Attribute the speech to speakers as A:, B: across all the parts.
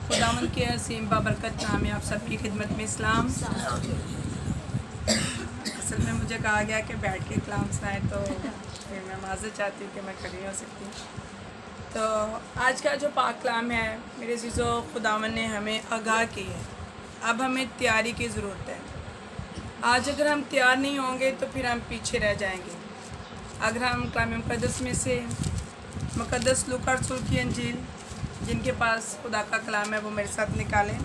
A: खुदावंद के असीम बाबरकत नाम में आप सबकी खिदमत में इस्लाम। असल में मुझे कहा गया कि बैठ के कलाम सुनाए, तो फिर मैं माज़रत चाहती हूँ कि मैं खड़ी हो सकती हूँ। तो आज का जो पाक कलाम है मेरे चीज़ों, खुदावंद ने हमें आगाह की है। अब हमें तैयारी की ज़रूरत है। आज अगर हम तैयार नहीं होंगे तो फिर हम पीछे रह जाएंगे। अगर हम कलाम मुक़द्दस में से मुक़द्दस लूका रसूल की अंजील, जिनके पास खुदा का कलाम है, वो मेरे साथ निकालें।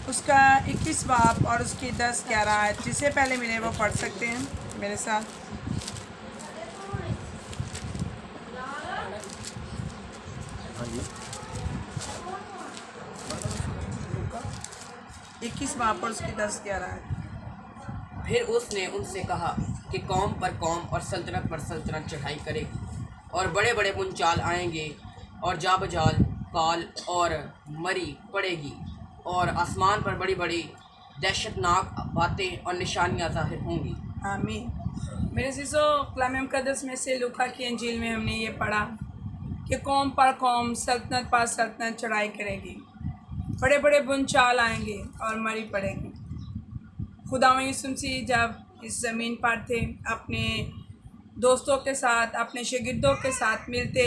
A: उसका 21 बाब और उसकी 10-11 आयत, जिसे पहले मिले वो पढ़ सकते हैं मेरे साथ। इक्कीस बाब और उसकी 10-11 आयत।
B: फिर उसने उनसे कहा कि कौम पर कौम और सल्तनत पर सल्तनत चढ़ाई करेगी, और बड़े बड़े बुनचाल आएंगे, और जाबजाल काल और मरी पड़ेगी, और आसमान पर बड़ी बड़ी दहशतनाक बातें और निशानियां ज़ाहिर होंगी।
A: आमीन। मेरे चीज़ों, कलाम मुक़द्दस में से लूका की अंजील में हमने ये पढ़ा कि कौम पर कौम, सल्तनत पर सल्तनत चढ़ाई करेगी, बड़े बड़े बुनचाल आएंगे और मरी पड़ेगी। खुदावंद यीशु मसीह जब इस ज़मीन पर थे, अपने दोस्तों के साथ, अपने शागिर्दों के साथ मिलते,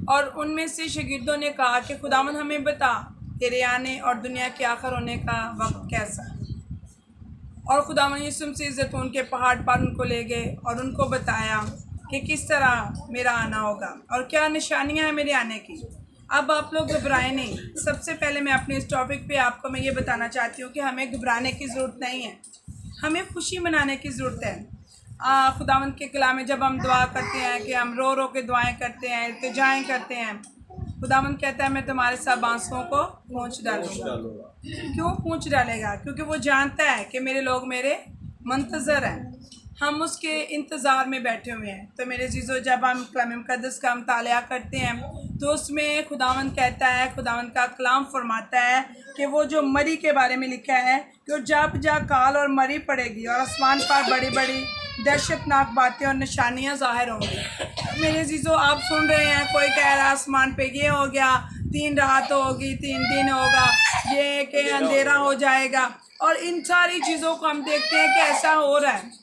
A: और उनमें से शागिर्दों ने कहा कि खुदावंद हमें बता तेरे आने और दुनिया के आखिर होने का वक्त कैसा है। और खुदावंद यीशु मसीह ज़ैतून के पहाड़ पर उनको ले गए और उनको बताया कि किस तरह मेरा आना होगा और क्या निशानियां हैं मेरे आने की। अब आप लोग घबराएं नहीं। सबसे पहले मैं अपने इस टॉपिक पे आपको मैं ये बताना चाहती हूँ कि हमें घबराने की ज़रूरत नहीं है, हमें खुशी मनाने की ज़रूरत है। खुदावंद के कलाम में जब हम दुआ करते हैं कि हम रो रो के दुआएं करते हैं, इल्तिजाएं करते हैं, खुदावंद कहता है मैं तुम्हारे सब आंसुओं को पोंछ डालूंगा। क्यों पोंछ डालेगा? क्योंकि वो जानता है कि मेरे लोग मेरे मुंतज़र हैं, हम उसके इंतज़ार में बैठे हुए हैं। तो मेरे चीज़ों, जब हम कलाम मुक़द्दस का मुतालिया करते हैं तो उसमें खुदावंद कहता है, खुदावंद का कलाम फरमाता है कि वो जो मरी के बारे में लिखा है कि जब जा काल और मरी पड़ेगी, और आसमान पर बड़ी बड़ी दहशतनाक बातें और निशानियां ज़ाहिर होंगी। मेरे चीज़ों, आप सुन रहे हैं कोई कह रहा है आसमान पे ये हो गया, 3 रात होगी, 3 दिन होगा, ये कि अंधेरा हो जाएगा, और इन सारी चीज़ों को हम देखते हैं कि ऐसा हो रहा है।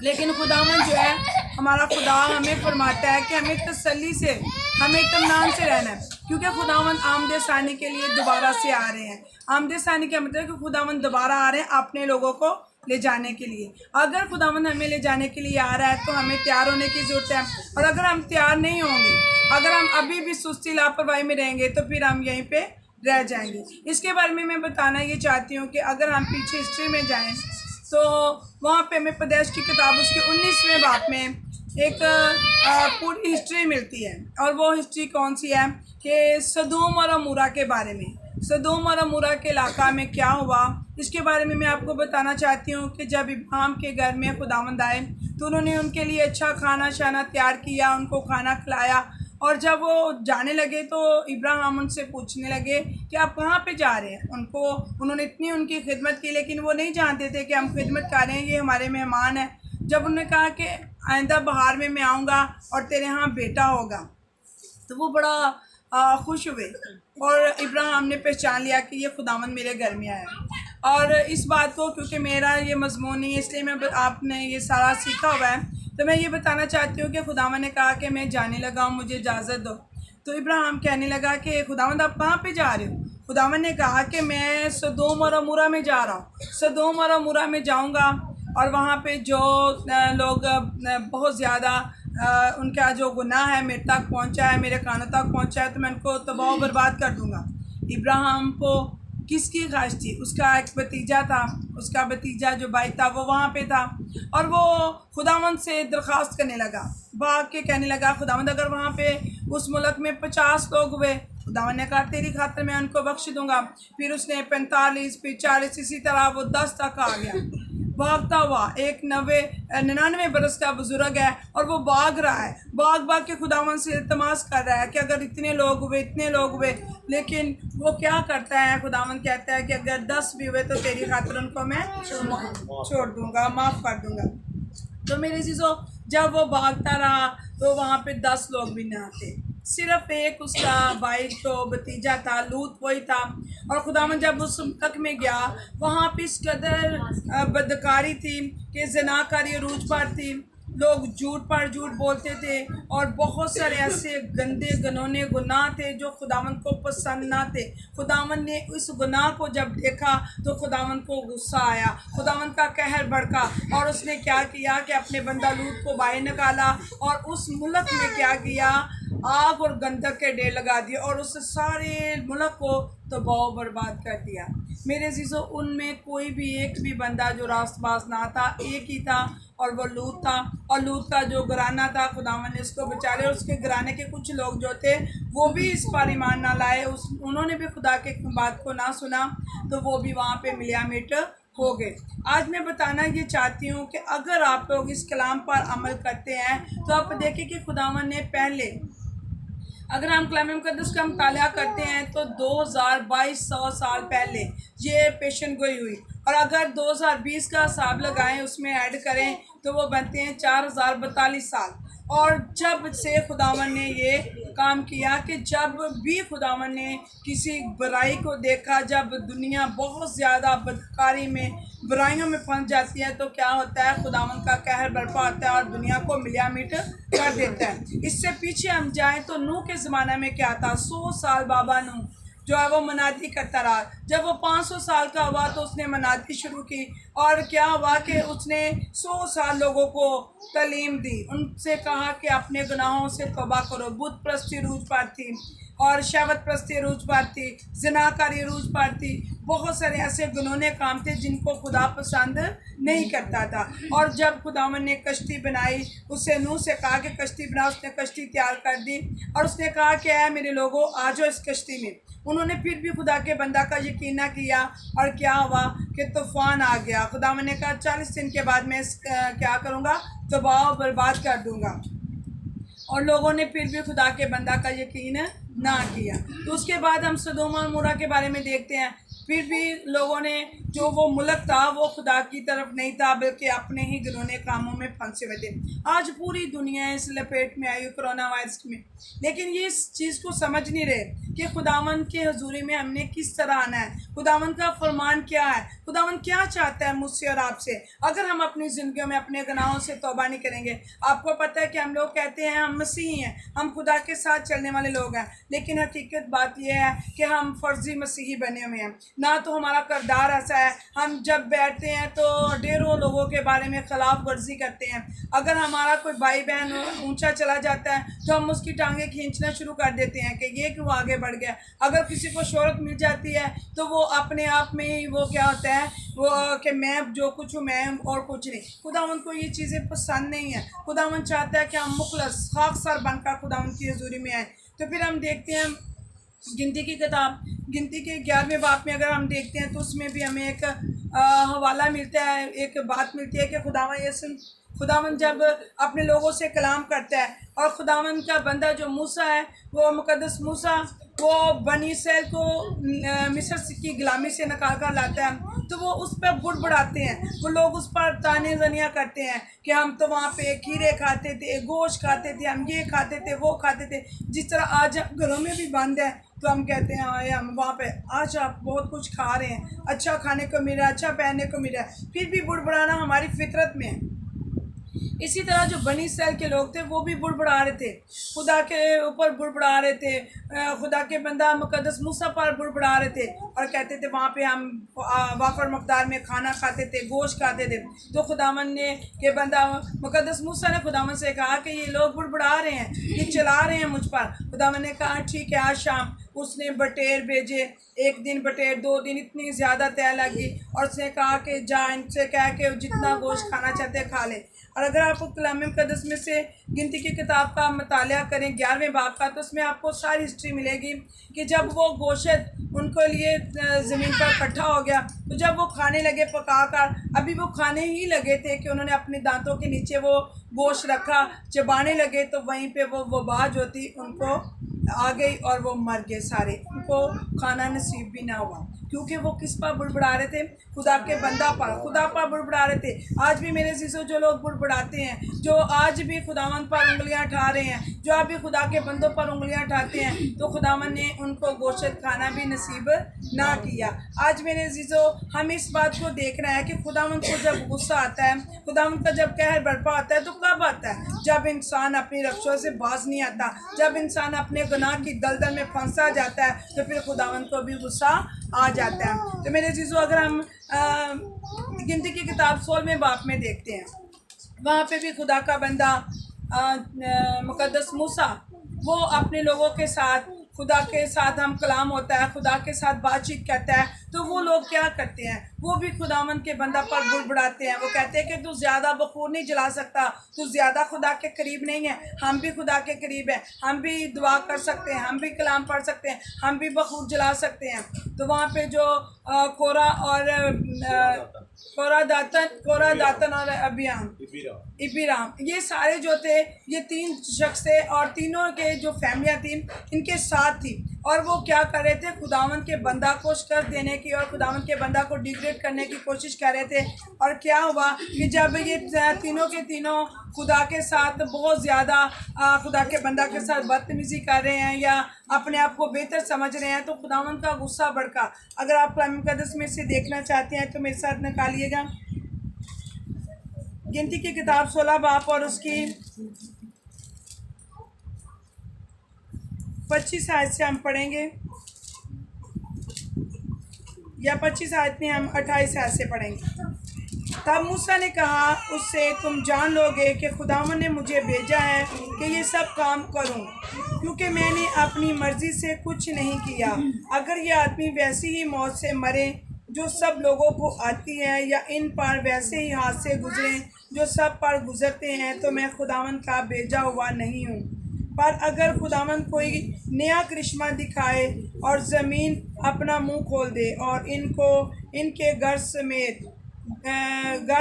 A: लेकिन खुदावंद जो है, हमारा खुदा हमें फरमाता है कि हमें तसल्ली से, हमें इत्मीनान से रहना है, क्योंकि खुदावंद आमदे सानी के लिए दोबारा से आ रहे हैं। आमदे सानी का मतलब कि खुदावंद दोबारा आ रहे हैं अपने लोगों को ले जाने के लिए। अगर खुदावंद हमें ले जाने के लिए आ रहा है तो हमें तैयार होने की ज़रूरत है, और अगर हम तैयार नहीं होंगे, अगर हम अभी भी सुस्ती लापरवाही में रहेंगे तो फिर हम यहीं पे रह जाएंगे। इसके बारे में मैं बताना ये चाहती हूँ कि अगर हम पीछे हिस्ट्री में जाएँ तो वहाँ पे हमें पैदाइश की किताब उसके 19वें बाब में एक पूरी हिस्ट्री मिलती है। और वो हिस्ट्री कौन सी है कि सदोम और अमूरा के बारे में। सदोम और अमूरा के इलाका में क्या हुआ, इसके बारे में मैं आपको बताना चाहती हूँ कि जब इब्राहिम के घर में खुदावंद आए तो उन्होंने उनके लिए अच्छा खाना शाना तैयार किया, उनको खाना खिलाया, और जब वो जाने लगे तो इब्राहिम उनसे पूछने लगे कि आप कहाँ पे जा रहे हैं। उन्होंने इतनी उनकी खिदमत की, लेकिन वो नहीं जानते थे कि हम खिदमत कर रहे हैं, ये हमारे मेहमान हैं। जब उन्होंने कहा कि आइंदा बहार में मैं आऊँगा और तेरे यहाँ बेटा होगा, तो वो बड़ा खुश हुए, और इब्राहिम ने पहचान लिया कि ये खुदावंद मेरे घर में आया। और इस बात को, क्योंकि मेरा ये मजमून नहीं है इसलिए मैं आपने ये सारा सीखा हुआ है, तो मैं ये बताना चाहती हूँ कि खुदावंद ने कहा कि मैं जाने लगा हूँ, मुझे इजाज़त दो। तो इब्राहिम कहने लगा कि खुदावंद आप कहाँ पे जा रहे हो? खुदावंद ने कहा कि मैं सदोम और अमूरा में जा रहा हूँ, सदोम और अमूरा में जाऊँगा, और वहाँ पे जो लोग बहुत ज़्यादा उनका जो गुनाह है मेरे तक पहुँचा है, मेरे कानों तक पहुँचा है, तो मैं उनको तबाह बर्बाद कर दूँगा। इब्राहिम को किसकी ख्वाहिश थी? उसका एक भतीजा था, उसका भतीजा जो भाई था वो वहाँ पे था, और वो खुदावंद से दरख्वास्त करने लगा, भाग के कहने लगा, खुदावंद अगर वहाँ पे उस मुल्क में 50 लोग हुए, खुदावंद ने कहा तेरी खातिर मैं उनको बख्श दूँगा। फिर उसने 45, फिर 40, इसी तरह वो 10 तक आ गया भागता हुआ। एक 99 बरस का बुजुर्ग है और वो भाग रहा है, भाग के खुदावंद से इल्तमास कर रहा है कि अगर इतने लोग हुए, लेकिन वो क्या करता है, खुदावंद कहता है कि अगर 10 भी हुए तो तेरी खातिर उनको मैं छोड़ दूंगा, माफ़ कर दूंगा। तो मेरे चीज़ों, जब वो भागता रहा तो वहाँ पे 10 लोग भी ना थे, सिर्फ एक उसका भाई तो भतीजा था, लूत वही था। और खुदावन जब उस मुल्क में गया, वहाँ पे इस कदर बदकारी थी कि ज़नाकारी रूज पर थी, लोग झूठ पर झूठ बोलते थे, और बहुत सारे ऐसे गंदे घिनौने गुनाह थे जो खुदावन को पसंद ना थे। खुदावन ने इस गुनाह को जब देखा तो खुदावन को गुस्सा आया, खुदावन का कहर भड़का, और उसने क्या किया कि अपने बंदा लूत को बाहर निकाला और उस मुल्क में क्या किया, आग और गंधक के ढेर लगा दिए और उस सारे मुल्क को तबाह बर्बाद कर दिया। मेरे अज़ीज़ों, उनमें कोई भी एक भी बंदा जो रास्तबाज ना था, एक ही था, और वो लूत था। और लूत का जो घराना था, खुदावन ने उसको बचा लिया। उसके घराने के कुछ लोग जो थे वो भी इस पर ईमान ना लाए, उन्होंने भी खुदा के बात को ना सुना, तो वो भी वहाँ पे मिलियामिट हो गए। आज मैं बताना ये चाहती हूँ कि अगर आप लोग इस कलाम पर अमल करते हैं तो आप देखें कि खुदावन ने पहले, अगर हम कलाम मुक़द्दस का मुताला करते हैं तो 2200 साल पहले ये पेशन गोई हुई, और अगर 2020 का हिसाब लगाएं, उसमें ऐड करें तो वो बनते हैं 4042 साल। और जब से खुदावन ने ये काम किया कि जब भी खुदावन ने किसी बुराई को देखा, जब दुनिया बहुत ज़्यादा बदकारी में, बुराइयों में फंस जाती है, तो क्या होता है, खुदावन का कहर बरपा होता है और दुनिया को मिलियामिट कर देता है। इससे पीछे हम जाएं तो नूह के ज़माने में क्या था, 100 साल बाबा नूह जो है वो मनादी करता रहा। जब वो 500 साल का हुआ तो उसने मनादी शुरू की, और क्या हुआ कि उसने 100 साल लोगों को तालीम दी, उनसे कहा कि अपने गुनाहों से तौबा करो। बुत परस्ती रूज पर थी, और शहवत परस्ती रूज पर थी, ज़िनाकारी रूज पर थी, बहुत सारे ऐसे गुनौने काम थे जिनको खुदा पसंद नहीं करता था। और जब खुदावन ने कश्ती बनाई, उससे नूह से कहा कि कश्ती बना, उसने कश्ती तैयार कर दी, और उसने कहा कि ऐ मेरे लोगों, आ जाओ इस कश्ती में। उन्होंने फिर भी खुदा के बंदा का यकीन ना किया, और क्या हुआ कि तूफ़ान आ गया। खुदावन ने कहा 40 दिन के बाद मैं क्या करूँगा, तबाह बर्बाद कर दूँगा। और लोगों ने फिर भी खुदा के बंदा का यकीन ना किया। तो उसके बाद हम सदोम और मूरा के बारे में देखते हैं। फिर भी लोगों ने, जो वो मुल्क था वो खुदा की तरफ नहीं था, बल्कि अपने ही घिनौने कामों में फंसे हुए थे। आज पूरी दुनिया इस लपेट में आई कोरोना वायरस में, लेकिन ये इस चीज़ को समझ नहीं रहे कि खुदावन के हजूरी में हमने किस तरह आना है, खुदावन का फरमान क्या है, खुदावन क्या चाहता है मुझसे और आपसे। अगर हम अपनी ज़िंदगी में अपने गुनाहों से तौबा नहीं करेंगे, आपको पता है कि हम लोग कहते हैं हम मसीही हैं, हम खुदा के साथ चलने वाले लोग हैं, लेकिन हकीकत बात यह है कि हम फर्जी मसीही बने हुए हैं। ना तो हमारा किरदार ऐसा है, हम जब बैठते हैं तो ढेरों लोगों के बारे में खिलाफ वर्जी करते हैं। अगर हमारा कोई भाई बहन ऊंचा चला जाता है तो हम उसकी टांगे खींचना शुरू कर देते हैं कि ये क्यों आगे बढ़ गया। अगर किसी को शोहरत मिल जाती है तो वो अपने आप में ही वो क्या होता है, वो कि मैं जो कुछ हूँ मैं और कुछ नहीं। खुदावन को ये चीज़ें पसंद नहीं है। खुदावन चाहता है कि हम मुखलस खाकसर बनकर खुदावन की हजूरी में आए। तो फिर हम देखते हैं गिनती की किताब, गिनती के 11वें बाब में अगर हम देखते हैं तो उसमें भी हमें एक हवाला मिलता है, एक बात मिलती है कि खुदावन जब अपने लोगों से कलाम करता है, और खुदावन का बंदा जो मूसा है, वो मुकद्दस मूसा, वो बनी इसराइल को मिस्र की गुलामी से निकाल कर लाता है, तो वो उस पर बुड़बुड़ाते हैं। वो लोग उस पर ताने ज़नियाँ करते हैं कि हम तो वहाँ पे खीरे खाते थे, गोश्त खाते थे, हम ये खाते थे, वो खाते थे। जिस तरह आज घरों में भी बंद है तो हम कहते हैं हाँ हम वहाँ पे आज आप बहुत कुछ खा रहे हैं, अच्छा खाने को मिल रहा है, अच्छा पहनने को मिल रहा है, फिर भी बुड़बुड़ाना हमारी फितरत में है। इसी तरह जो बनी इसराइल के लोग थे वो भी बुड़बुड़ा रहे थे, खुदा के ऊपर बुड़बुड़ा रहे थे, खुदा के बंदा मुकद्दस मूसा पर बुड़बुड़ा रहे थे, और कहते थे वहाँ पे हम वाफर मकदार में खाना खाते थे, गोश्त खाते थे। तो खुदावन ने के बंदा मुकद्दस मूसा ने खुदावन से कहा कि ये लोग बुड़बुड़ा रहे हैं, ये चला रहे हैं मुझ पर। खुदावन ने कहा ठीक है, आज शाम उसने बटेर भेजे, एक दिन बटेर, 2 दिन, इतनी ज़्यादा तय लगी, और उसने कहा कि जा इनसे कह के जितना गोश्त खाना चाहते हैं खा ले। और अगर आप कलाम मुक़द्दस में से गिनती की किताब का मुताला करें 11वें बाब का, तो उसमें आपको सारी हिस्ट्री मिलेगी कि जब वो गोश्त उनको लिए ज़मीन पर इकट्ठा हो गया, तो जब वो खाने लगे पका कर, अभी वो खाने ही लगे थे कि उन्होंने अपने दांतों के नीचे वो गोश्त रखा, चबाने लगे, तो वहीं पे वो वबा जो थी उनको आ गई और वो मर गए सारे, उनको खाना नसीब भी ना हुआ, क्योंकि वो किस पर बुड़बुड़ा रहे थे? खुदा के बंदा पर, खुदा पर बुड़बुड़ा रहे थे। आज भी मेरे चीज़ों जो लोग बुड़बुड़ाते हैं, जो आज भी खुदावन पर उंगलियां उठा रहे हैं, जो आप भी खुदा के बंदों पर उंगलियां उठाते हैं, तो खुदावन ने उनको गोश्त खाना भी नसीब ना किया। आज मेरे चीज़ों हम इस बात को देख रहे हैं कि खुदावन को जब गुस्सा आता है, खुदावन का जब कहर बरपा आता है, तो कब आता है? जब इंसान अपनी रक्षों से बाज नहीं आता, जब इंसान अपने गुनाह की दलदल में फंसा जाता है, तो फिर खुदावन को भी गुस्सा आ जाता है। तो मेरे चीज़ों अगर हम गिनती की किताब 16वें बाब में देखते हैं, वहाँ पे भी खुदा का बंदा मुकद्दस मूसा वो अपने लोगों के साथ, खुदा के साथ हम कलाम होता है, खुदा के साथ बातचीत करता है, तो वो लोग क्या करते हैं? वो भी खुदावन के बंदा पर बुड़बुड़ाते हैं। वो कहते हैं कि तू ज़्यादा बखूर नहीं जला सकता, तू ज़्यादा खुदा के करीब नहीं है, हम भी खुदा के करीब हैं, हम भी दुआ कर सकते हैं, हम भी कलाम पढ़ सकते हैं, हम भी बखूर जला सकते हैं। तो वहाँ पे जो कोरा दातन और इबीराम, ये सारे जो थे, ये 3 शख्स थे और तीनों के जो फैमिलियाँ थी इनके साथ थी, और वो क्या कर रहे थे? खुदावन के बंदा को शिकस्त देने की और खुदावन के बंदा को डिग्रेड करने की कोशिश कर रहे थे। और क्या हुआ कि जब ये तीनों के तीनों खुदा के साथ बहुत ज़्यादा खुदा के बंदा के साथ बदतमीज़ी कर रहे हैं या अपने आप को बेहतर समझ रहे हैं, तो खुदावन का गुस्सा भड़का। अगर आप कलाम मुक़द्दस में से देखना चाहते हैं तो मेरे साथ निकालिएगा गिनती की किताब 16 बाब और उसकी 25 आयत से हम पढ़ेंगे, या 25 आयत में हम 28 आयत से पढ़ेंगे। तब मूसा ने कहा उससे, तुम जान लोगे कि खुदावन ने मुझे भेजा है कि ये सब काम करूं, क्योंकि मैंने अपनी मर्ज़ी से कुछ नहीं किया। अगर ये आदमी वैसी ही मौत से मरे जो सब लोगों को आती है, या इन पर वैसे ही हाथ से गुजरें जो सब पर गुजरते हैं, तो मैं खुदावन का भेजा हुआ नहीं हूँ। पर अगर खुदावन कोई नया करिश्मा दिखाए और ज़मीन अपना मुंह खोल दे और इनको इनके घर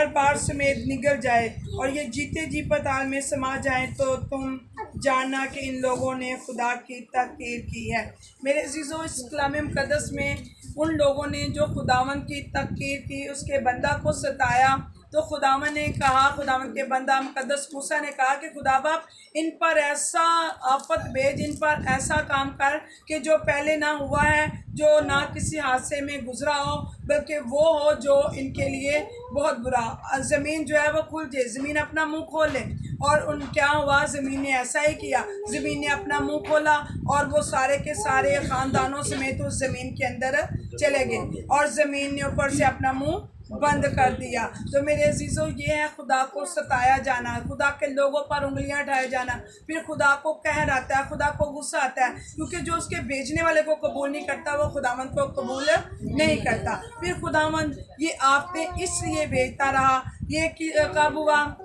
A: बार समेत निगल जाए और ये जीते जी पताल में समा जाए, तो तुम जानना कि इन लोगों ने खुदा की तकरीर की है। मेरे अज़ीज़ों, इस कलाम मुक़द्दस में उन लोगों ने जो खुदावन की तकरीर की, उसके बंदा को सताया, तो खुदावन ने कहा, खुदावन के बंदा मुक़द्दस मूसा ने कहा कि खुदा बाप इन पर ऐसा आफत भेज, इन पर ऐसा काम कर कि जो पहले ना हुआ है, जो ना किसी हादसे में गुजरा हो, बल्कि वो हो जो इनके लिए बहुत बुरा। ज़मीन जो है वो खुल जाए, ज़मीन अपना मुंह खोल ले। और उन क्या हुआ? ज़मीन ने ऐसा ही किया, ज़मीन ने अपना मुंह खोला और वो सारे के सारे ख़ानदानों समेत उस ज़मीन के अंदर चले गए और ज़मीन ने ऊपर से अपना मुंह बंद कर दिया। तो मेरे अजीज़ों, ये है खुदा को सताया जाना, खुदा के लोगों पर उंगलियां उठाया जाना। फिर खुदा को कहर आता है, खुदा को गुस्सा आता है, क्योंकि जो उसके भेजने वाले को कबूल नहीं करता वो खुदावंद को कबूल नहीं करता। फिर खुदावंद ये आपने इसलिए भेजता रहा। ये कब हुआ?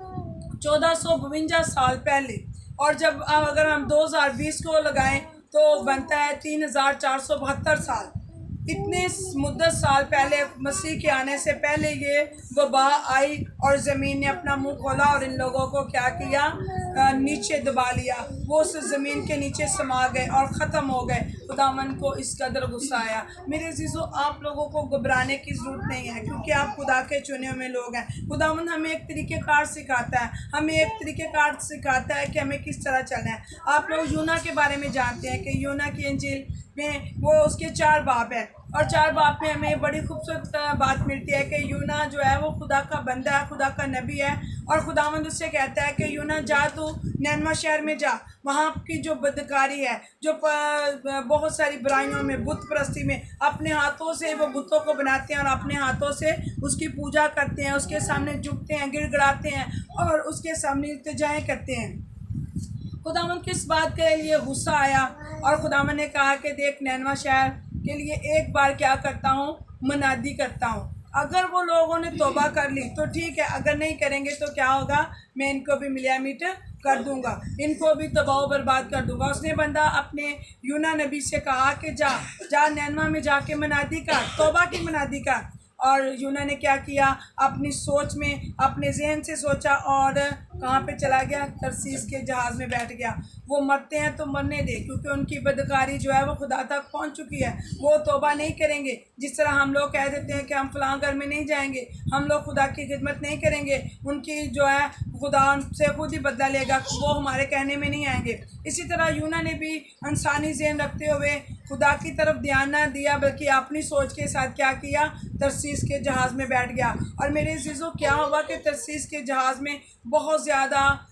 A: 1452 साल पहले। और जब अगर हम 2020 को लगाएं तो बनता है 3472 साल। इतने मुद्दत साल पहले, मसीह के आने से पहले ये वबा आई और ज़मीन ने अपना मुंह खोला और इन लोगों को क्या किया? नीचे दबा लिया। वो उस ज़मीन के नीचे समा गए और ख़त्म हो गए। खुदावन को इस कदर गुस्सा आया। मेरे अज़ीज़ों, आप लोगों को घबराने की ज़रूरत नहीं है, क्योंकि आप खुदा के चुने हुए लोग हैं। खुदावन हमें एक तरीक़ेकार सिखाता है, हमें एक तरीक़ेकार सिखाता है कि हमें किस तरह चलना है। आप लोग यूना के बारे में जानते हैं कि यूना की इंजील में वो उसके 4 बाब हैं और 4 बाब में हमें बड़ी खूबसूरत बात मिलती है कि यूना जो है वो खुदा का बंदा है, खुदा का नबी है। और खुदावंद उससे कहता है कि यूना जा, तू नैनवा शहर में जा, वहाँ की जो बदकारी है, जो बहुत सारी बुराइयों में, बुत परस्ती में, अपने हाथों से वो बुतों को बनाते हैं और अपने हाथों से उसकी पूजा करते हैं, उसके सामने झुकते हैं, गिड़गिड़ाते हैं और उसके सामने इल्तिजाएं करते हैं। खुदावन किस बात के लिए गुस्सा आया? और खुदावन ने कहा कि देख, नैनवा शहर के लिए एक बार क्या करता हूँ? मनादी करता हूँ। अगर वो लोगों ने तौबा कर ली तो ठीक है, अगर नहीं करेंगे तो क्या होगा? मैं इनको भी मिलियामीट कर दूंगा, इनको भी तबाह बर्बाद कर दूंगा। उसने बंदा अपने यूना नबी से कहा कि जा नैनवा में जाके मनादी कर, तौबा की मनादी कर। और यूना ने क्या किया? अपनी सोच में, अपने जहन से सोचा और कहाँ पे चला गया? तरसीस के जहाज़ में बैठ गया। वो मरते हैं तो मरने दे, क्योंकि उनकी बदकारी जो है वो खुदा तक पहुँच चुकी है। वो तौबा नहीं करेंगे। जिस तरह हम लोग कह देते हैं कि हम फ़लाँ घर में नहीं जाएंगे, हम लोग खुदा की खिदमत नहीं करेंगे, उनकी जो है खुदा उनसे खुद ही बदला लेगा, वो हमारे कहने में नहीं आएंगे। इसी तरह यूना ने भी इंसानी ज़हन रखते हुए खुदा की तरफ ध्यान ना दिया, बल्कि अपनी सोच के साथ क्या किया? तरसीस के जहाज़ में बैठ गया। और मेरे अज़ीज़ों, क्या हुआ कि तरसीस के जहाज़ में बहुत ज़्यादा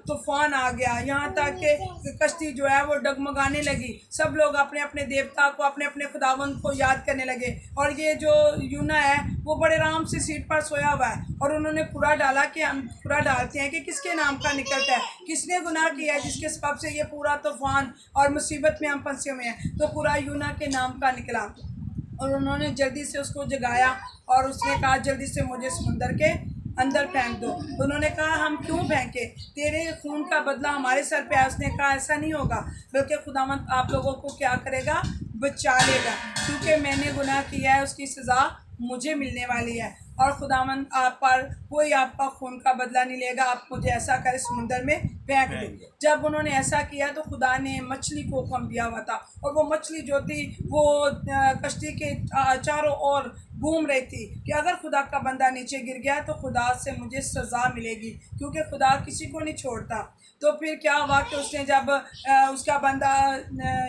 A: तूफ़ान आ गया, यहाँ तक कि कश्ती जो है वो डगमगाने लगी। सब लोग अपने अपने देवता को, अपने अपने खुदावंद को याद करने लगे। और ये जो यूना है वो बड़े आराम से सीट पर सोया हुआ है, और उन्होंने कूड़ा डाला कि हम कूड़ा डालते हैं कि किसके नाम का निकलता है, किसने गुनाह किया है जिसके सबब से ये पूरा तूफ़ान और मुसीबत में हम फंसे हुए हैं। तो पूरा यूना के नाम का निकला, और उन्होंने जल्दी से उसको जगाया, और उसने कहा जल्दी से मुझे समुंदर के अंदर फेंक दो। उन्होंने कहा हम क्यों फेंके? तेरे खून का बदला हमारे सर पे है। उसने कहा ऐसा नहीं होगा, बल्कि खुदावंद आप लोगों को क्या करेगा? बचा लेगा, क्योंकि मैंने गुनाह किया है, उसकी सज़ा मुझे मिलने वाली है। और खुदावंद आप पर कोई आपका खून का बदला नहीं लेगा, आप मुझे ऐसा करे समुंदर में फेंक दो। जब उन्होंने ऐसा किया तो खुदा ने मछली को हुक्म दिया हुआ था, और वो मछली जो थी वो कश्ती के चारों ओर घूम रही थी कि अगर खुदा का बंदा नीचे गिर गया तो खुदा से मुझे सज़ा मिलेगी, क्योंकि खुदा किसी को नहीं छोड़ता। तो फिर क्या हुआ कि उसने जब उसका बंदा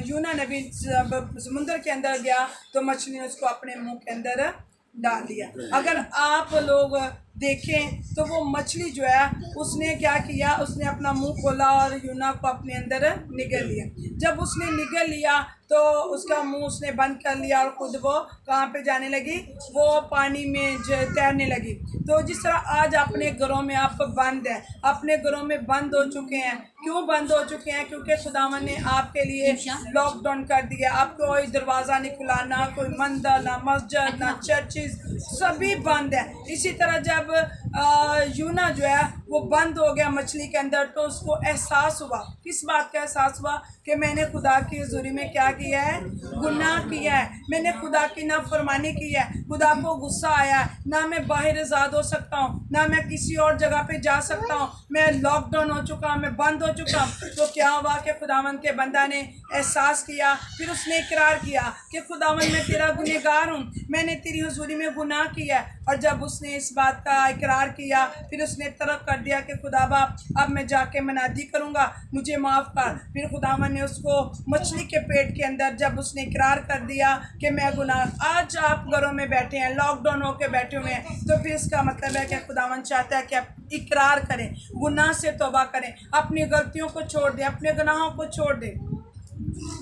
A: यूना नबी जब समुंदर के अंदर गया तो मछली ने उसको अपने मुंह के अंदर डाल दिया। अगर आप लोग देखें तो वो मछली जो है उसने क्या किया? उसने अपना मुंह खोला और यूना को अपने अंदर निगल लिया। जब उसने निगल लिया तो उसका मुंह उसने बंद कर लिया, और ख़ुद वो कहाँ पे जाने लगी? वो पानी में तैरने लगी। तो जिस तरह आज अपने घरों में आप बंद हैं, अपने घरों में बंद हो चुके हैं। क्यों बंद हो चुके हैं? क्योंकि खुदावन ने आपके लिए लॉकडाउन कर दिया। आप कोई दरवाज़ा नहीं खुला, ना कोई मंदिर, ना मस्जिद, ना चर्चिज़, सभी बंद है। इसी तरह जब यूना जो है वो बंद हो गया मछली के अंदर, तो उसको एहसास हुआ। किस बात का एहसास हुआ? कि मैंने खुदा की हुज़ूरी में क्या किया है? गुनाह किया है। मैंने खुदा की नाफरमानी की है, खुदा को गुस्सा आया है। ना मैं बाहर आज़ाद हो सकता हूँ, ना मैं किसी और जगह पे जा सकता हूँ। मैं लॉकडाउन हो चुका हूँ, मैं बंद हो चुका हूँ। तो क्या हुआ कि खुदावंद के बंदा ने एहसास किया, फिर उसने इकरार किया कि खुदावंद मैं तेरा गुनहगार हूँ, मैंने तेरी हुज़ूरी में गुनाह किया है। और जब उसने इस बात का इकरार किया, फिर उसने तर्क कर दिया कि खुदा बाप अब मैं जाके मनादी करूँगा, मुझे माफ़ कर। फिर खुदावंद ने उसको मछली के पेट के अंदर जब उसने इकरार कर दिया कि मैं गुनाह, आज आप घरों में बैठे हैं, लॉकडाउन होकर बैठे हुए हैं, तो फिर इसका मतलब है कि खुदावंद चाहता है कि आप इकरार करें, गुनाह से तौबा करें, अपनी गलतियों को छोड़ दें, अपने गुनाहों को छोड़ दें।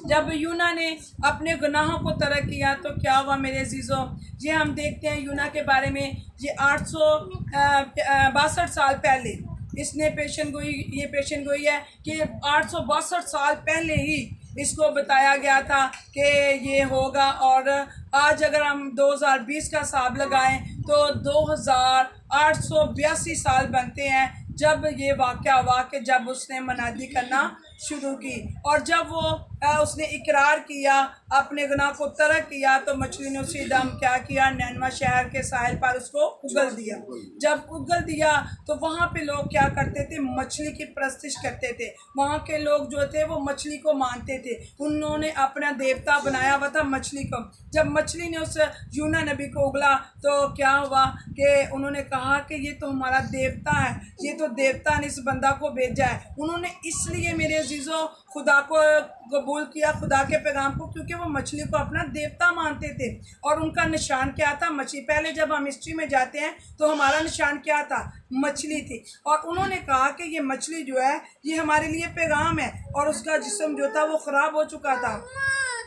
A: जब यूना ने अपने गुनाहों को तर्क किया तो क्या हुआ मेरे अजीज़ों? ये हम देखते हैं यूना के बारे में, ये 862 साल पहले इसने पेशन गोई है कि 862 साल पहले ही इसको बताया गया था कि ये होगा। और आज अगर हम 2020 का हिसाब लगाएं तो 2882 साल बनते हैं जब ये वाक़या हुआ कि जब उसने मनादी करना शुरू की। और जब वो उसने इकरार किया, अपने गुनाह को तर्क किया, तो मछली ने उसी दम क्या किया? नैनवा शहर के साहिल पर उसको उगल दिया। जब उगल दिया तो वहाँ पे लोग क्या करते थे? मछली की परस्तिश करते थे। वहाँ के लोग जो थे वो मछली को मानते थे। उन्होंने अपना देवता बनाया हुआ था मछली को। जब मछली ने उस यूना नबी को उगला तो क्या हुआ कि उन्होंने कहा कि ये तो हमारा देवता है, ये तो देवता ने इस बंदा को भेजा है। उन्होंने इसलिए मेरे अजीज़ों खुदा को कबूल किया, खुदा के पैगाम को, क्योंकि वो मछली को अपना देवता मानते थे। और उनका निशान क्या था? मछली। पहले जब हम हिस्ट्री में जाते हैं तो हमारा निशान क्या था? मछली थी। और उन्होंने कहा कि ये मछली जो है ये हमारे लिए पैगाम है, और उसका जिस्म जो था वो ख़राब हो चुका था।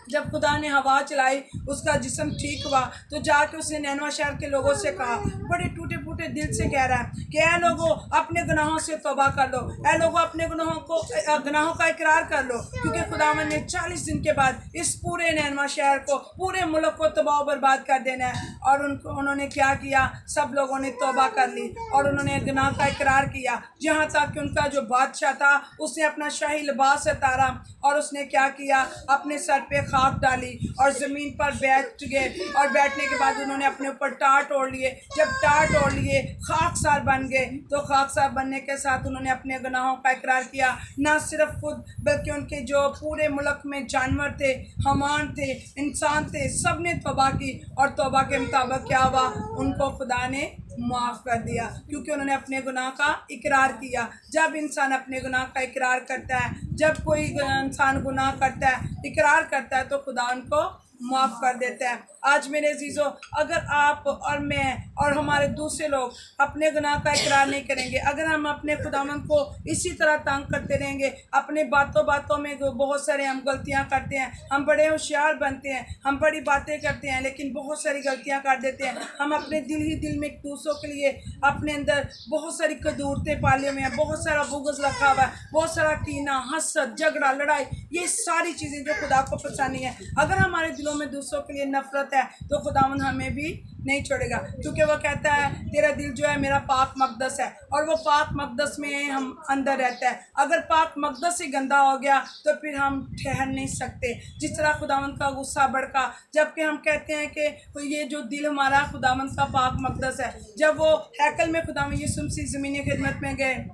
A: जब खुदा ने हवा चलाई, उसका जिस्म ठीक हुआ, तो जाके उसने नैनवा शहर के लोगों से कहा, बड़े टूटे फूटे दिल से कह रहा है कि ऐ लोगों अपने गुनाहों से तौबा कर लो, ऐ लोगों अपने गुनाहों का इकरार कर लो, क्योंकि खुदावन ने 40 दिन के बाद इस पूरे नैनवा शहर को, पूरे मुल्क को तबाह बर्बाद कर देना है। और उन्होंने क्या किया? सब लोगों ने तौबा कर ली और उन्होंने गुनाह का इकरार किया। यहाँ तक कि उनका जो बादशाह था उसने अपना शाही लिबास उतारा और उसने क्या किया? अपने सर पे खाक डाली और ज़मीन पर बैठ गए और बैठने के बाद उन्होंने अपने ऊपर टाट ओढ़ लिए। जब टाट ओढ़ लिए खाकसार बन गए तो खाकसार बनने के साथ उन्होंने अपने गुनाहों का इकरार किया। ना सिर्फ खुद बल्कि उनके जो पूरे मुल्क में जानवर थे, हमान थे, इंसान थे, सब ने तौबा की और तौबा के मुताबिक क्या हुआ, उनको खुदा ने माफ़ कर दिया क्योंकि उन्होंने अपने गुनाह का इकरार किया। जब इंसान अपने गुनाह का इकरार करता है, जब कोई इंसान गुनाह करता है, इकरार करता है तो खुदा उनको माफ़ कर देता है। आज मेरे अजीज़ों, अगर आप और मैं और हमारे दूसरे लोग अपने गुनाह का इकरार नहीं करेंगे, अगर हम अपने खुदावंद को इसी तरह तंग करते रहेंगे, अपने बातों बातों में बहुत सारे हम गलतियां करते हैं, हम बड़े होशियार बनते हैं, हम बड़ी बातें करते हैं लेकिन बहुत सारी गलतियां कर देते हैं। हम अपने दिल ही दिल में दूसरों के लिए अपने अंदर बहुत सारी कदूरतें पाले हुए हैं, बहुत सारा बुग़्ज़ रखा हुआ है, बहुत सारा कीना, हसद, झगड़ा, लड़ाई, ये सारी चीज़ें जो खुदा को पसंद नहीं है। अगर हमारे दिलों में दूसरों के लिए नफरत है तो खुदावंद हमें भी नहीं छोड़ेगा क्योंकि वो कहता है तेरा दिल जो है मेरा पाक मकदस है और वो पाक मकदस में हम अंदर रहता है। अगर पाक मकदस ही गंदा हो गया तो फिर हम ठहर नहीं सकते। जिस तरह खुदावंद का गुस्सा भड़का, जबकि हम कहते हैं कि ये जो दिल हमारा खुदावंद का पाक मकदस है। जब वो हैकल में खुदावंद यीशु मसीह ज़मीनी खिदमत में गए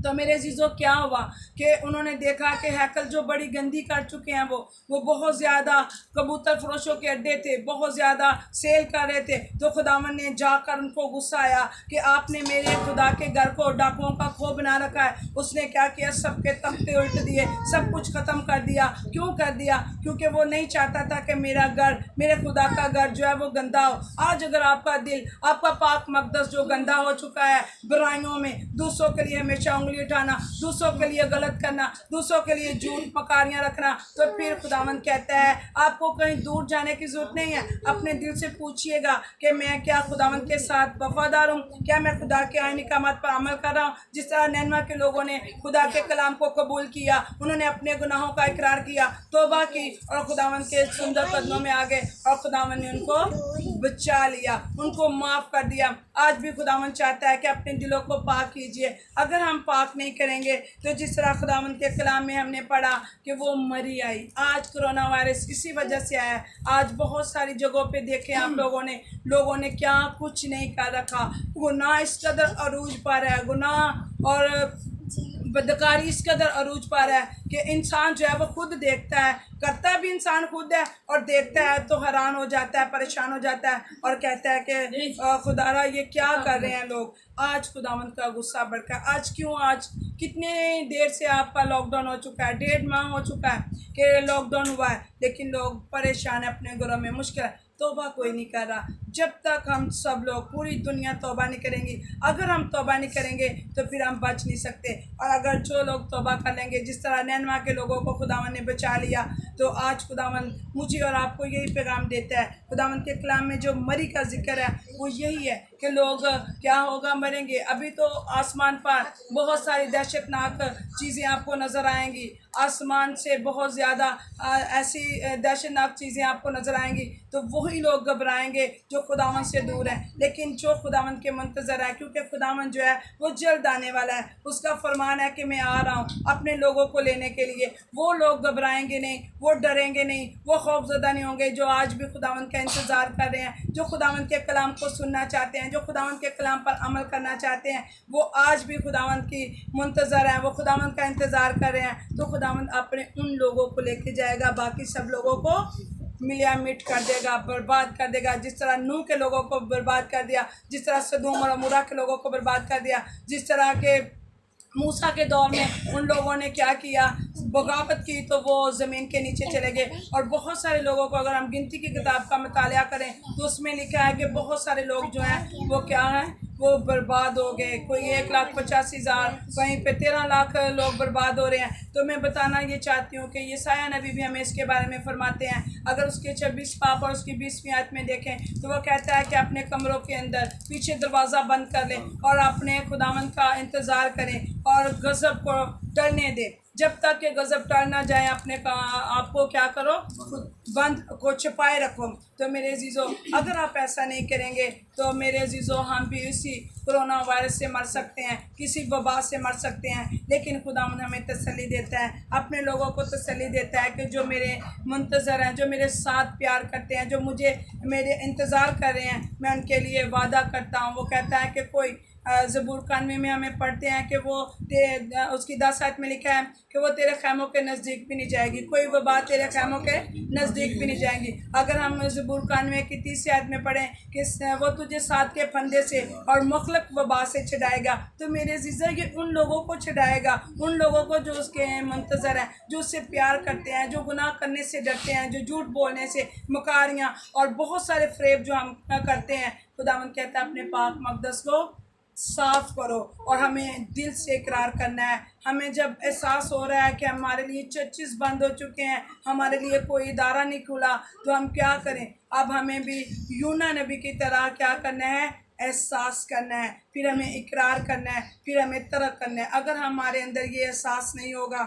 A: तो मेरे अजीज़ों क्या हुआ कि उन्होंने देखा कि हैकल जो बड़ी गंदी कर चुके हैं, वो बहुत ज़्यादा कबूतर फरोशों के अड्डे थे, बहुत ज़्यादा सेल कर रहे थे। तो खुदावंद ने जाकर उनको गुस्सा आया कि आपने मेरे खुदा के घर को डाकुओं का खो बना रखा है। उसने क्या किया, सबके तख्ते उल्ट दिए, सब कुछ ख़त्म कर दिया। क्यों कर दिया? क्योंकि वो नहीं चाहता था कि मेरा घर, मेरे खुदा का घर जो है वो गंदा हो। आज अगर आपका दिल, आपका पाक मकदस जो गंदा हो चुका है बुराइयों में, दूसरों के लिए हमेशा उठाना, दूसरों के लिए गलत करना, दूसरों के लिए झूठ पकारियां रखना, तो फिर खुदावंद कहता है आपको कहीं दूर जाने की जरूरत नहीं है। अपने दिल से पूछिएगा कि मैं क्या खुदावंद के साथ वफादार हूँ, क्या मैं खुदा के आईनी कामात पर अमल कर रहा हूँ। जिस तरह नैनवा के लोगों ने खुदा के कलाम को कबूल किया, उन्होंने अपने गुनाहों का इकरार किया, तौबा की और खुदावंद के सुंदर कदमों में आ गए और खुदावंद ने उनको बचा लिया, उनको माफ़ कर दिया। आज भी खुदावंद चाहता है कि अपने दिलों को पाक कीजिए। अगर हम पाक नहीं करेंगे तो जिस तरह खुदावंद के कलाम में हमने पढ़ा कि वो मरी आई, आज कोरोना वायरस इसी वजह से आया। आज बहुत सारी जगहों पे देखे आप लोगों ने क्या कुछ नहीं कर रखा। गुनाह इस कदर अरूज पर है, गुनाह और बदकारी इस कदर अरूज पर है कि इंसान जो है वो खुद देखता है, करता भी इंसान खुद है और देखता है तो हैरान हो जाता है, परेशान हो जाता है और कहता है कि खुदारा ये क्या कर रहे हैं लोग। आज खुदावंद का गुस्सा भड़का। आज क्यों? आज कितने देर से आपका लॉकडाउन हो चुका है, 1.5 माह हो चुका है कि लॉकडाउन हुआ है, लेकिन लोग परेशान है, अपने घरों में मुश्किल है, तौबा कोई नहीं कर रहा। जब तक हम सब लोग, पूरी दुनिया तौबा नहीं करेंगी, अगर हम तौबा नहीं करेंगे तो फिर हम बच नहीं सकते। और अगर जो लोग तौबा कर लेंगे, जिस तरह नैनवा के लोगों को खुदावंद ने बचा लिया, तो आज खुदावंद मुझे और आपको यही पैगाम देता है। खुदावंद के कलाम में जो मरी का जिक्र है वो यही है कि लोग क्या होगा, मरेंगे। अभी तो आसमान पर बहुत सारी दहशतनाक चीज़ें आपको नज़र आएंगी, आसमान से बहुत ज़्यादा ऐसी दहशतनाक चीज़ें आपको नज़र आएंगी, तो वही लोग घबराएंगे जो खुदावंद से दूर हैं। लेकिन जो खुदावंद के मुंतज़र है, क्योंकि खुदावंद जो है वो जल्द आने वाला है, उसका फरमान है कि मैं आ रहा हूँ अपने लोगों को लेने के लिए। वो लोग घबराएंगे नहीं, वो डरेंगे नहीं, वो खौफज़दा नहीं होंगे जो आज भी खुदावंद का इंतज़ार कर रहे हैं, जो खुदावंद के कलाम को सुनना चाहते हैं, जो खुदावंद के कलाम पर अमल करना चाहते हैं। वो आज भी खुदावंद की मुंतज़र हैं, वो खुदावंद का इंतज़ार कर रहे हैं। तो खुदावंद अपने उन लोगों को लेके जाएगा, बाकी सब लोगों को मिलिया मिट कर देगा, बर्बाद कर देगा। जिस तरह नूह के लोगों को बर्बाद कर दिया, जिस तरह सदोम और अमोरा के लोगों को बर्बाद कर दिया, जिस तरह के मूसा के दौर में उन लोगों ने क्या किया, बगावत की, तो वो ज़मीन के नीचे चले गए। और बहुत सारे लोगों को अगर हम गिनती की किताब का मुतालिया करें तो उसमें लिखा है कि बहुत सारे लोग जो हैं वो क्या हैं, वो बर्बाद हो गए। कोई 1,85,000, कहीं पे 13 लाख लोग बर्बाद हो रहे हैं। तो मैं बताना ये चाहती हूँ कि यशायाह नबी भी हमें इसके बारे में फरमाते हैं। अगर उसके 26 पाप और उसकी 20वीं आयत में देखें तो वो कहता है कि अपने कमरों के अंदर पीछे दरवाज़ा बंद कर लें और अपने खुदावंद का इंतज़ार करें और गज़ब को टलने दें। जब तक कि गज़ब टाल ना जाए अपने का आपको क्या करो, खुद बंद को छिपाए रखो। तो मेरे अजीज़ों, अगर आप ऐसा नहीं करेंगे तो मेरे अजीज़ों हम भी इसी कोरोना वायरस से मर सकते हैं, किसी वबा से मर सकते हैं। लेकिन खुदावंद हमें तसल्ली देता है, अपने लोगों को तसल्ली देता है कि जो मेरे मुंतज़र हैं, जो मेरे साथ प्यार करते हैं, जो मुझे मेरे इंतज़ार कर रहे हैं, मैं उनके लिए वादा करता हूँ। वो कहता है कि कोई ज़बूर 91 में हमें पढ़ते हैं कि वो उसकी 10 आयत में लिखा है कि वो तेरे खैमों के नज़दीक भी नहीं जाएगी, कोई वबा तेरे खैमों के नज़दीक भी नहीं जाएगी। अगर हम ज़बूर 91 की 30 आयत में पढ़ें कि वो तुझे साथ के फंदे से और मुखलक वबा से छुड़ाएगा, तो मेरे अज़ीज़ों ये उन लोगों को छुड़ाएगा, उन लोगों को जो उसके मुंतज़र हैं, जो उससे प्यार करते हैं, जो गुनाह करने से डरते हैं, जो झूठ बोलने से, मकारियाँ और बहुत सारे फ़रेब जो हम करते हैं। खुदावंद कहता है अपने पाक मक़दस को साफ़ करो। और हमें दिल से इकरार करना है। हमें जब एहसास हो रहा है कि हमारे लिए चर्चेस बंद हो चुके हैं, हमारे लिए कोई इदारा नहीं खुला, तो हम क्या करें? अब हमें भी यूना नबी की तरह क्या करना है? एहसास करना है, फिर हमें इकरार करना है, फिर हमें तर्क करना है। अगर हमारे अंदर ये एहसास नहीं होगा,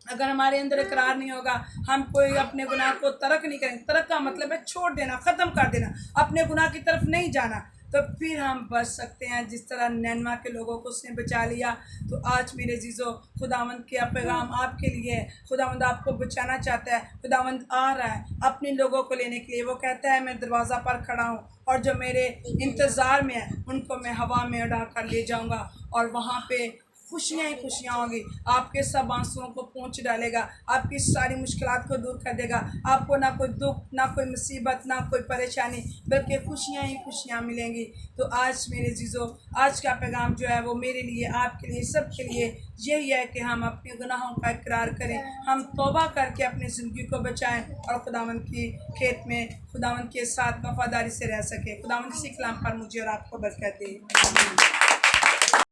A: अगर हमारे अंदर इकरार नहीं होगा, हम कोई अपने गुनाह को तर्क नहीं करेंगे। तर्क का मतलब है छोड़ देना, ख़त्म कर देना, अपने गुनाह की तरफ नहीं जाना, तो फिर हम बच सकते हैं जिस तरह नैनवा के लोगों को उसने बचा लिया। तो आज मेरे अजीज़ों, खुदावंद के पैगाम आपके लिए है। खुदावंद आपको बचाना चाहता है। खुदावंद आ रहा है अपने लोगों को लेने के लिए। वो कहता है मैं दरवाज़ा पर खड़ा हूँ और जो मेरे इंतज़ार में है उनको मैं हवा में उड़ा कर ले जाऊँगा और वहाँ पे खुशियाँ ही खुशियाँ होंगी। आपके सब आंसुओं को पोंछ डालेगा, आपकी सारी मुश्किलात को दूर कर देगा। आपको ना कोई दुख, ना कोई मुसीबत, ना कोई परेशानी, बल्कि खुशियाँ ही खुशियाँ मिलेंगी। तो आज मेरे अज़ीज़ों, आज का पैगाम जो है वो मेरे लिए, आपके लिए, सब के लिए यही है कि हम अपने गुनाहों का इकरार करें, हम तौबा करके अपनी ज़िंदगी को बचाएं और खुदावंद की खेत में खुदावंद के साथ वफादारी से रह सकें। खुदावंद इसी कलाम पर मुझे और आपको बरकत दे।